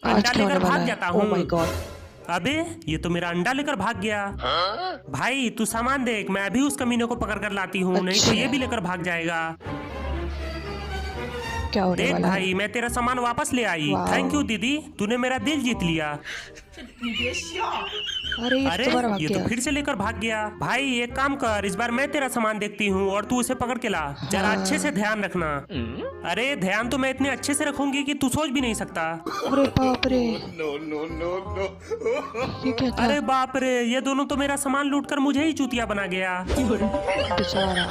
आज अंडा क्या होने लेकर वाला भाग है? जाता ओह माय हूँ। गॉड। अबे ये तो मेरा अंडा लेकर भाग गया। भाई तू सामान देख, मैं अभी उस कमीने को पकड़ कर लाती हूँ, नहीं तो ये भी अच्छा लेकर भाग जाएगा। क्या होने देख वाला है? भाई, मैं तेरा सामान वापस ले आई। वाओ। थैंक यू दीदी, तूने मेरा दिल जीत लिया। अरे ये अरे तो दोबारा भाग ये तो गया। फिर से लेकर भाग गया। भाई एक काम कर, इस बार मैं तेरा सामान देखती हूँ और तू उसे पकड़ के ला। जरा हाँ। अच्छे से ध्यान रखना। अरे ध्यान तो मैं इतने अच्छे से रखूंगी कि तू सोच भी नहीं सकता। अरे बाप रे, ये क्या था? अरे बाप रे, ये दोनों तो मेरा सामान लूट कर मुझे ही चूतिया बना गया। बेचारा।